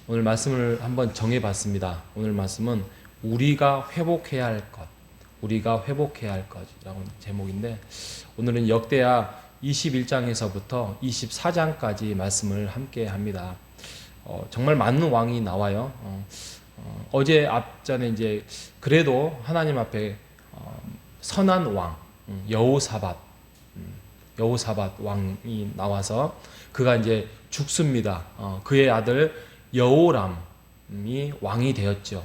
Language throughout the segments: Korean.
오늘 말씀을 한번 정해봤습니다. 오늘 말씀은 우리가 회복해야 할 것, 우리가 회복해야 할 것이라는 제목인데, 오늘은 역대하 21장에서부터 24장까지 말씀을 함께 합니다. 정말 많은 왕이 나와요. 어제 앞전에 이제 그래도 하나님 앞에 선한 왕 여호사밧 왕이 나와서 그가 이제 죽습니다. 그의 아들 여호람이 왕이 되었죠.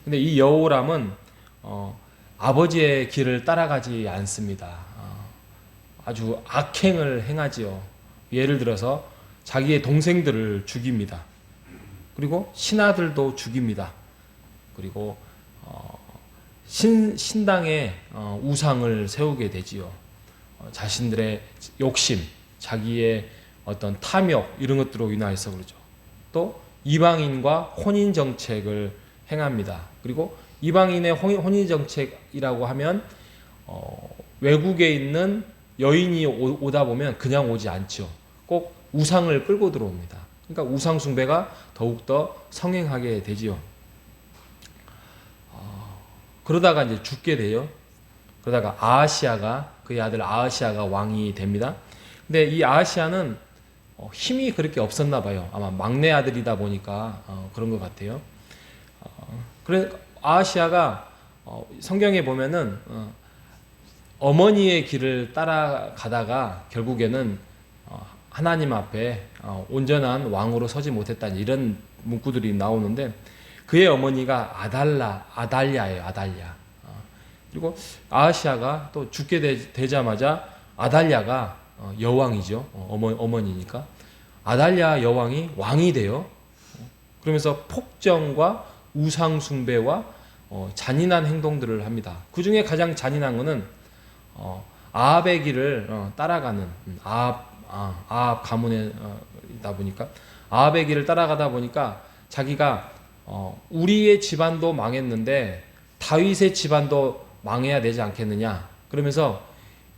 근데 이 여호람은 아버지의 길을 따라가지 않습니다. 아주 악행을 행하지요. 예를 들어서 자기의 동생들을 죽입니다. 그리고 신하들도 죽입니다. 그리고 신당에 우상을 세우게 되지요. 자신들의 욕심, 자기의 어떤 탐욕 이런 것들로 인하여서 그러죠. 또 이방인과 혼인 정책을 행합니다. 그리고 이방인의 혼인 정책이라고 하면 외국에 있는 여인이 오다 보면 그냥 오지 않죠. 꼭 우상을 끌고 들어옵니다. 그러니까 우상 숭배가 더욱더 성행하게 되지요. 그러다가 이제 죽게 돼요. 그러다가 그의 아들 아하시아가 왕이 됩니다. 근데 이 아하시아는 힘이 그렇게 없었나 봐요. 아마 막내 아들이다 보니까 그런 것 같아요. 그래 아하시아가 성경에 보면은 어머니의 길을 따라가다가 결국에는 하나님 앞에 온전한 왕으로 서지 못했다는 이런 문구들이 나오는데, 그의 어머니가 아달랴예요. 아달랴. 그리고 아하시아가 또 죽게 되자마자 아달랴가 여왕이죠. 어머니니까 아달랴 여왕이 왕이 돼요. 그러면서 폭정과 우상 숭배와 잔인한 행동들을 합니다. 그 중에 가장 잔인한 것은 아합의 길을 따라가는 아합 가문이다 보니까 아합의 길을 따라가다 보니까 자기가 우리의 집안도 망했는데 다윗의 집안도 망해야 되지 않겠느냐, 그러면서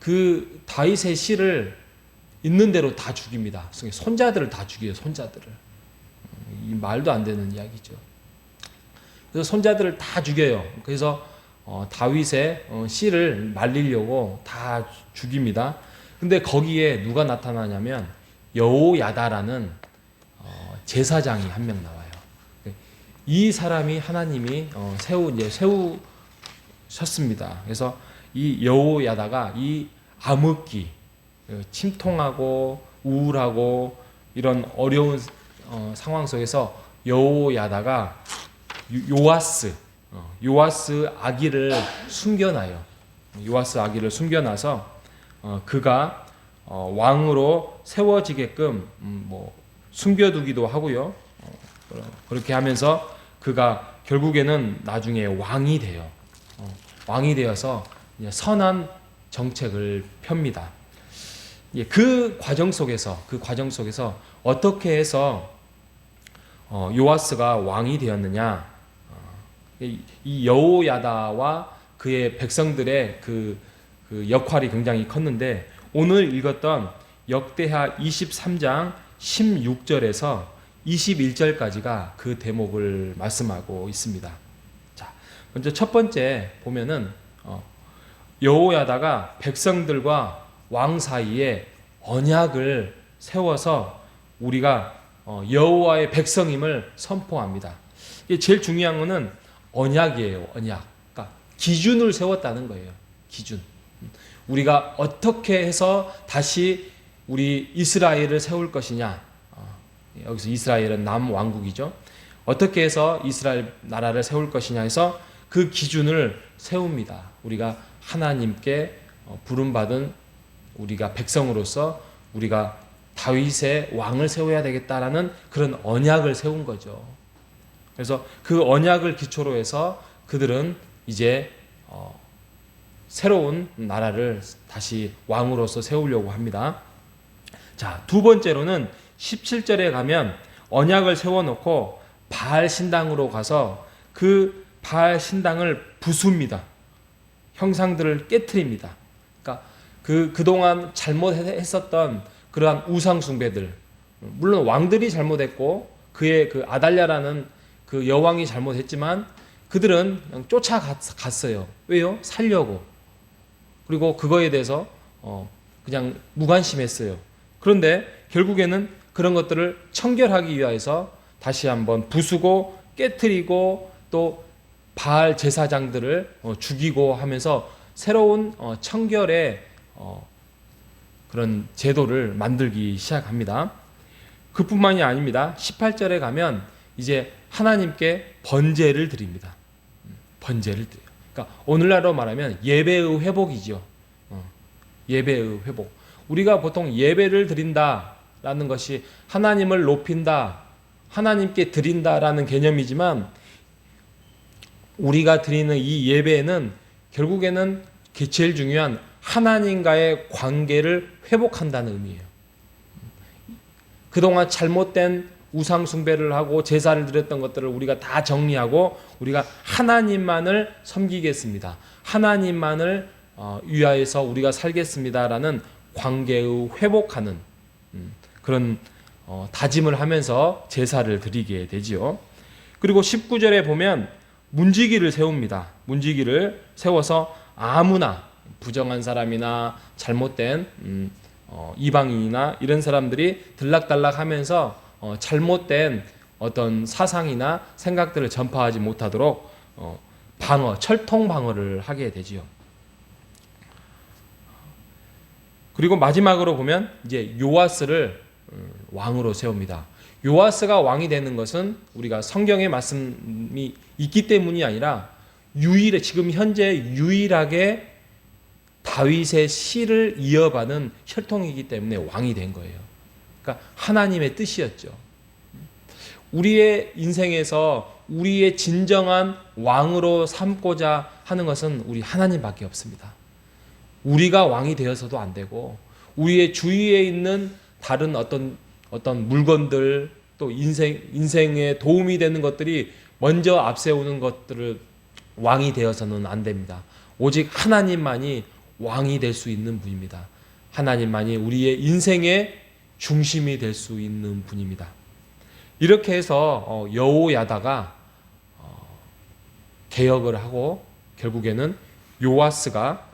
그 다윗의 씨를 있는 대로 다 죽입니다. 손자들을 다 죽여요. 손자들을. 이 말도 안 되는 이야기죠. 그래서 손자들을 다 죽여요. 그래서 다윗의 씨를 말리려고 다 죽입니다. 근데 거기에 누가 나타나냐면 여호야다라는 제사장이 한 명 나와요. 이 사람이 하나님이 세우셨습니다. 그래서 이 여호야다가 이 암흑기, 침통하고 우울하고 이런 어려운 상황 속에서 여호야다가 요아스 아기를 숨겨놔요. 요아스 아기를 숨겨놔서 그가 왕으로 세워지게끔 숨겨두기도 하고요. 그렇게 하면서 그가 결국에는 나중에 왕이 돼요. 왕이 되어서 선한 정책을 펴니다. 그 과정 속에서 어떻게 해서 요아스가 왕이 되었느냐? 이 여호야다와 그의 백성들의 그 역할이 굉장히 컸는데, 오늘 읽었던 역대하 23장 16절에서 21절까지가 그 대목을 말씀하고 있습니다. 자, 먼저 첫 번째 보면은 여호야다가 백성들과 왕 사이에 언약을 세워서 우리가 여호와의 백성임을 선포합니다. 이게 제일 중요한 것은 언약이에요. 언약. 그러니까 기준을 세웠다는 거예요. 기준. 우리가 어떻게 해서 다시 우리 이스라엘을 세울 것이냐. 여기서 이스라엘은 남왕국이죠. 어떻게 해서 이스라엘 나라를 세울 것이냐 해서 그 기준을 세웁니다. 우리가 하나님께 부름받은 우리가 백성으로서 우리가 다윗의 왕을 세워야 되겠다라는 그런 언약을 세운 거죠. 그래서 그 언약을 기초로 해서 그들은 이제 새로운 나라를 다시 왕으로서 세우려고 합니다. 자, 두 번째로는 17절에 가면 언약을 세워놓고 바알 신당으로 가서 그 바알 신당을 부숩니다. 형상들을 깨트립니다. 그러니까 그동안 잘못했었던 그러한 우상 숭배들, 물론 왕들이 잘못했고 그의 그 아달랴라는 그 여왕이 잘못했지만 그들은 그냥 쫓아갔어요. 왜요? 살려고. 그리고 그거에 대해서 그냥 무관심했어요. 그런데 결국에는 그런 것들을 청결하기 위해서 다시 한번 부수고 깨트리고 또 바알 제사장들을 죽이고 하면서 새로운 청결의 그런 제도를 만들기 시작합니다. 그뿐만이 아닙니다. 18절에 가면 이제 하나님께 번제를 드립니다. 번제를 드려요. 그러니까 오늘날로 말하면 예배의 회복이죠. 예배의 회복. 우리가 보통 예배를 드린다라는 것이 하나님을 높인다, 하나님께 드린다라는 개념이지만 우리가 드리는 이 예배는 결국에는 제일 중요한 하나님과의 관계를 회복한다는 의미예요. 그동안 잘못된 우상 숭배를 하고 제사를 드렸던 것들을 우리가 다 정리하고 우리가 하나님만을 섬기겠습니다. 하나님만을 위하여서 우리가 살겠습니다라는 관계의 회복하는 그런 다짐을 하면서 제사를 드리게 되지요. 그리고 19절에 보면 문지기를 세웁니다. 문지기를 세워서 아무나 부정한 사람이나 잘못된 이방인이나 이런 사람들이 들락달락하면서 잘못된 어떤 사상이나 생각들을 전파하지 못하도록 철통 방어를 하게 되지요. 그리고 마지막으로 보면 이제 요아스를 왕으로 세웁니다. 요아스가 왕이 되는 것은 우리가 성경의 말씀이 있기 때문이 아니라 지금 현재 유일하게 다윗의 씨를 이어받은 혈통이기 때문에 왕이 된 거예요. 그러니까 하나님의 뜻이었죠. 우리의 인생에서 우리의 진정한 왕으로 삼고자 하는 것은 우리 하나님밖에 없습니다. 우리가 왕이 되어서도 안 되고 우리의 주위에 있는 다른 어떤 물건들 또 인생에 도움이 되는 것들이 먼저 앞세우는 것들을 왕이 되어서는 안 됩니다. 오직 하나님만이 왕이 될 수 있는 분입니다. 하나님만이 우리의 인생의 중심이 될 수 있는 분입니다. 이렇게 해서 여호야다가 개혁을 하고 결국에는 요아스가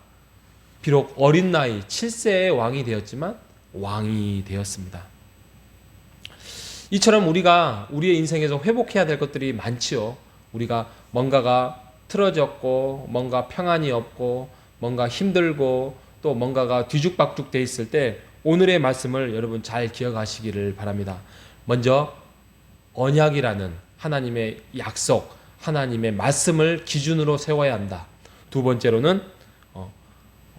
비록 어린 나이 7세의 왕이 되었지만 왕이 되었습니다. 이처럼 우리가 우리의 인생에서 회복해야 될 것들이 많지요. 우리가 뭔가가 틀어졌고 뭔가 평안이 없고 뭔가 힘들고 또 뭔가가 뒤죽박죽 돼 있을 때 오늘의 말씀을 여러분 잘 기억하시기를 바랍니다. 먼저 언약이라는 하나님의 약속, 하나님의 말씀을 기준으로 세워야 한다. 두 번째로는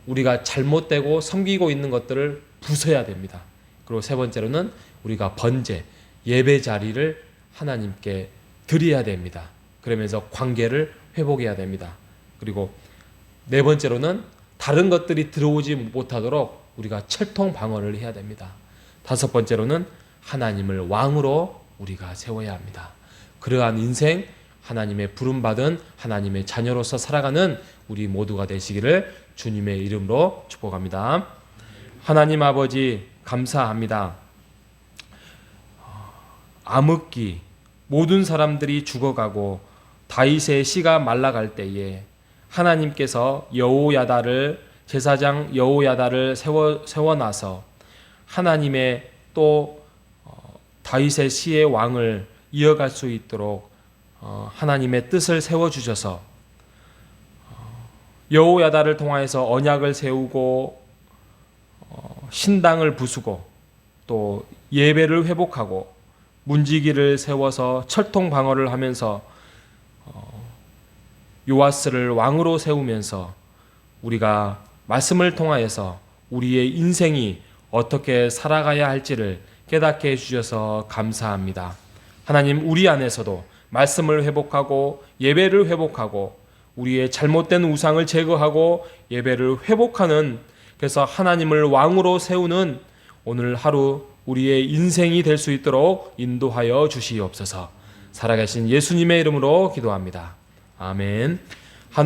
우리가 잘못되고 섬기고 있는 것들을 부숴야 됩니다. 그리고 세 번째로는 우리가 번제, 예배 자리를 하나님께 드려야 됩니다. 그러면서 관계를 회복해야 됩니다. 그리고 네 번째로는 다른 것들이 들어오지 못하도록 우리가 철통 방어를 해야 됩니다. 다섯 번째로는 하나님을 왕으로 우리가 세워야 합니다. 그러한 인생, 하나님의 부름받은 하나님의 자녀로서 살아가는 우리 모두가 되시기를 주님의 이름으로 축복합니다. 하나님 아버지 감사합니다. 암흑기 모든 사람들이 죽어가고 다윗의 씨가 말라갈 때에 하나님께서 여호야다를 제사장 여호야다를 세워놔서 하나님의 또 다윗의 씨의 왕을 이어갈 수 있도록 하나님의 뜻을 세워주셔서 여호야다를 통하여서 언약을 세우고 신당을 부수고 또 예배를 회복하고 문지기를 세워서 철통 방어를 하면서 요아스를 왕으로 세우면서 우리가 말씀을 통하여서 우리의 인생이 어떻게 살아가야 할지를 깨닫게 해주셔서 감사합니다. 하나님 우리 안에서도 말씀을 회복하고 예배를 회복하고 우리의 잘못된 우상을 제거하고 예배를 회복하는 그래서 하나님을 왕으로 세우는 오늘 하루 우리의 인생이 될 수 있도록 인도하여 주시옵소서. 살아계신 예수님의 이름으로 기도합니다. 아멘.